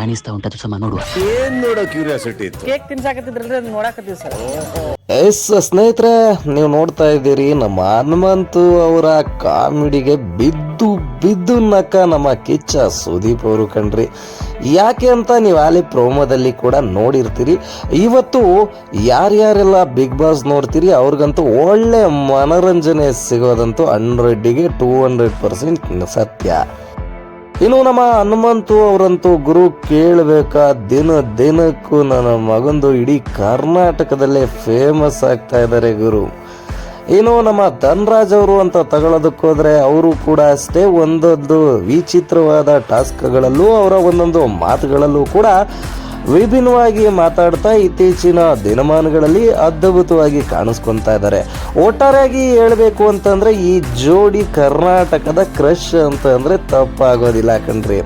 ಕಾಣಿಸ್ತಾ ಉಂಟದು ಸಮ ನೋಡುವ. ಏನ್ ನೋಡೋ ಕ್ಯೂರಿಯಾಸಿಟಿ ಇತ್ತು. ಕೇಕ್ ತಿನ್ಸಾಕತ್ತಿದ್ರಲ್ರಿ ಅದನ್ನ ನೋಡಾಕತ್ತೀವಿ ಸರ್. ಎಸ್ ಸ್ನೇಹಿತರೆ, ನೀವು ನೋಡ್ತಾ ಇದ್ದೀರಿ ನಮ್ಮ ಹನುಮಂತು ಅವರ ಕಾಮಿಡಿಗೆ ಬಿದ್ದು ಬಿದ್ದು ನಕ್ಕ ನಮ್ಮ ಕಿಚ್ಚ ಸುದೀಪ್ ಅವರು ಕಣ್ರಿ. ಯಾಕೆ ಅಂತ ನೀವು ಅಲ್ಲಿ ಪ್ರೋಮೋದಲ್ಲಿ ಕೂಡ ನೋಡಿರ್ತೀರಿ. ಇವತ್ತು ಯಾರ್ಯಾರೆಲ್ಲ ಬಿಗ್ ಬಾಸ್ ನೋಡ್ತೀರಿ ಅವ್ರಿಗಂತೂ ಒಳ್ಳೆ ಮನೋರಂಜನೆ ಸಿಗೋದಂತೂ 100ಗೆ 200% ಸತ್ಯ. ಇನ್ನು ನಮ್ಮ ಹನುಮಂತು ಅವರಂತೂ ಗುರು ಕೇಳಬೇಕಾ, ದಿನಕ್ಕೂ ನನ್ನ ಮಗಂದು ಇಡೀ ಕರ್ನಾಟಕದಲ್ಲೇ ಫೇಮಸ್ ಆಗ್ತಾ ಇದ್ದಾರೆ ಗುರು. ಇನ್ನು ನಮ್ಮ ಧನ್ರಾಜ್ ಅವರು ಅಂತ ತಗೊಳ್ಳೋದಕ್ಕೋದ್ರೆ ಅವರು ಕೂಡ ಅಷ್ಟೇ ಒಂದೊಂದು ವಿಚಿತ್ರವಾದ ಟಾಸ್ಕ್ಗಳಲ್ಲೂ ಅವರ ಒಂದೊಂದು ಮಾತುಗಳಲ್ಲೂ ಕೂಡ ವಿಭಿನ್ನವಾಗಿ ಮಾತಾಡ್ತಾ ಇತ್ತೀಚಿನ ದಿನಮಾನಗಳಲ್ಲಿ ಅದ್ಭುತವಾಗಿ ಕಾಣಿಸ್ಕೊತಾ ಇದ್ದಾರೆ. ಒಟ್ಟಾರೆಯಾಗಿ ಹೇಳಬೇಕು ಅಂತಂದ್ರೆ ಈ ಜೋಡಿ ಕರ್ನಾಟಕದ ಕ್ರಶ್ ಅಂತ ಅಂದ್ರೆ ತಪ್ಪಾಗೋದಿಲ್ಲ ಕಣ್ರಿ.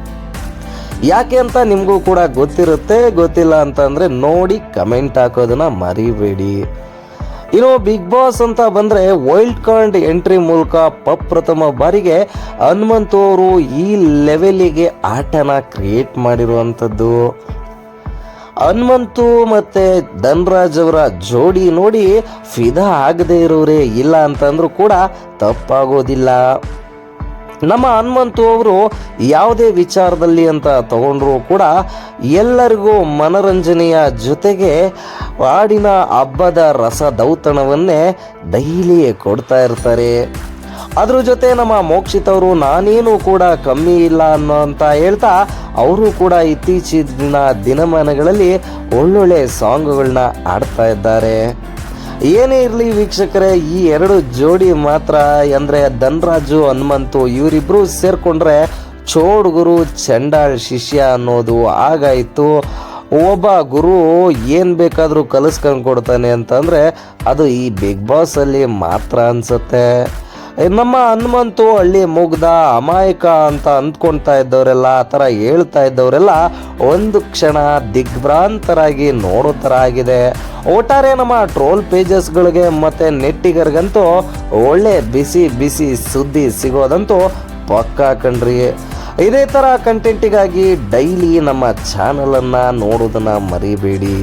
ಯಾಕೆ ಅಂತ ನಿಮಗೂ ಕೂಡ ಗೊತ್ತಿರುತ್ತೆ, ಗೊತ್ತಿಲ್ಲ ಅಂತಂದ್ರೆ ನೋಡಿ ಕಮೆಂಟ್ ಹಾಕೋದನ್ನ ಮರಿಬೇಡಿ. ಇನ್ನು ಬಿಗ್ ಬಾಸ್ ಅಂತ ಬಂದ್ರೆ ವೈಲ್ಡ್ ಕಾರ್ಡ್ ಎಂಟ್ರಿ ಮೂಲಕ ಪ್ರಥಮ ಬಾರಿಗೆ ಹನುಮಂತು ಅವರು ಈ ಲೆವೆಲಿಗೆ ಆಟನ ಕ್ರಿಯೇಟ್ ಮಾಡಿರುವಂಥದ್ದು. ಹನುಮಂತು ಮತ್ತೆ ಧನ್ರಾಜ್ ಅವರ ಜೋಡಿ ನೋಡಿ ಫಿದಾ ಆಗದೆ ಇರೋರೇ ಇಲ್ಲ ಅಂತಂದ್ರೂ ಕೂಡ ತಪ್ಪಾಗೋದಿಲ್ಲ. ನಮ್ಮ ಹನುಮಂತು ಅವರು ಯಾವುದೇ ವಿಚಾರದಲ್ಲಿ ಅಂತ ತಗೊಂಡ್ರು ಕೂಡ ಎಲ್ಲರಿಗೂ ಮನರಂಜನೆಯ ಜೊತೆಗೆ ಹಾಡಿನ ಹಬ್ಬದ ರಸದೌತಣವನ್ನೇ ಡೈಲಿ ಕೊಡ್ತಾ ಇರ್ತಾರೆ. ಅದ್ರ ಜೊತೆ ನಮ್ಮ ಮೋಕ್ಷಿತ್ ಅವರು ನಾನೇನು ಕೂಡ ಕಮ್ಮಿ ಇಲ್ಲ ಅಂತ ಹೇಳ್ತಾ ಅವರು ಕೂಡ ಇತ್ತೀಚಿನ ದಿನಮಾನಗಳಲ್ಲಿ ಒಳ್ಳೊಳ್ಳೆ ಸಾಂಗ್ಗಳನ್ನ ಆಡ್ತಾ ಇದ್ದಾರೆ. ಏನೇ ಇರಲಿ ವೀಕ್ಷಕರೇ, ಈ ಎರಡು ಜೋಡಿ ಮಾತ್ರ ಅಂದರೆ ಧನ್ರಾಜು ಹನುಮಂತು ಇವರಿಬ್ರು ಸೇರ್ಕೊಂಡ್ರೆ ಚೋಡ್ ಗುರು ಚಂಡಾಳ್ ಶಿಷ್ಯ ಅನ್ನೋದು ಆಗಾಯಿತು. ಒಬ್ಬ ಗುರು ಏನು ಬೇಕಾದರೂ ಕಲಿಸ್ಕೊಂಡು ಕೊಡ್ತಾನೆ ಅಂತಂದರೆ ಅದು ಈ ಬಿಗ್ ಬಾಸಲ್ಲಿ ಮಾತ್ರ ಅನಿಸುತ್ತೆ. ನಮ್ಮ ಹನುಮಂತು ಹಳ್ಳಿ ಮುಗ್ದ ಅಮಾಯಕ ಅಂತ ಅಂದ್ಕೊಳ್ತಾ ಇದ್ದವರೆಲ್ಲ, ಆ ಥರ ಹೇಳ್ತಾ ಇದ್ದವರೆಲ್ಲ ಒಂದು ಕ್ಷಣ ದಿಗ್ಭ್ರಾಂತರಾಗಿ ನೋಡೋ ಥರ ಆಗಿದೆ. ಒಟ್ಟಾರೆ ನಮ್ಮ ಟ್ರೋಲ್ ಪೇಜಸ್ಗಳಿಗೆ ಮತ್ತು ನೆಟ್ಟಿಗರಿಗಂತೂ ಒಳ್ಳೆ ಬಿಸಿ ಬಿಸಿ ಸುದ್ದಿ ಸಿಗೋದಂತೂ ಪಕ್ಕಾ ಕಣ್ರಿ. ಇದೇ ಥರ ಕಂಟೆಂಟಿಗಾಗಿ ಡೈಲಿ ನಮ್ಮ ಚಾನಲನ್ನು ನೋಡೋದನ್ನು ಮರಿಬೇಡಿ.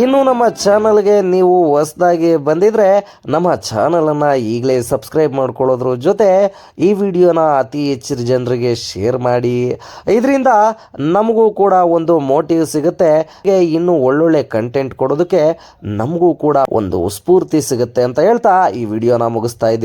ಇನ್ನು ನಮ್ಮ ಚಾನಲ್ಗೆ ನೀವು ಹೊಸದಾಗಿ ಬಂದಿದ್ರೆ ನಮ್ಮ ಚಾನಲನ್ನು ಈಗಲೇ ಸಬ್ಸ್ಕ್ರೈಬ್ ಮಾಡ್ಕೊಳ್ಳೋದ್ರ ಜೊತೆ ಈ ವಿಡಿಯೋನ ಅತಿ ಹೆಚ್ಚಿನ ಜನರಿಗೆ ಶೇರ್ ಮಾಡಿ. ಇದರಿಂದ ನಮಗೂ ಕೂಡ ಒಂದು ಮೋಟಿವ್ ಸಿಗುತ್ತೆ, ಇನ್ನು ಒಳ್ಳೊಳ್ಳೆ ಕಂಟೆಂಟ್ ಕೊಡೋದಕ್ಕೆ ನಮಗೂ ಕೂಡ ಒಂದು ಸ್ಫೂರ್ತಿ ಸಿಗುತ್ತೆ ಅಂತ ಹೇಳ್ತಾ ಈ ವಿಡಿಯೋನ ಮುಗಿಸ್ತಾ ಇದ್ದೀನಿ.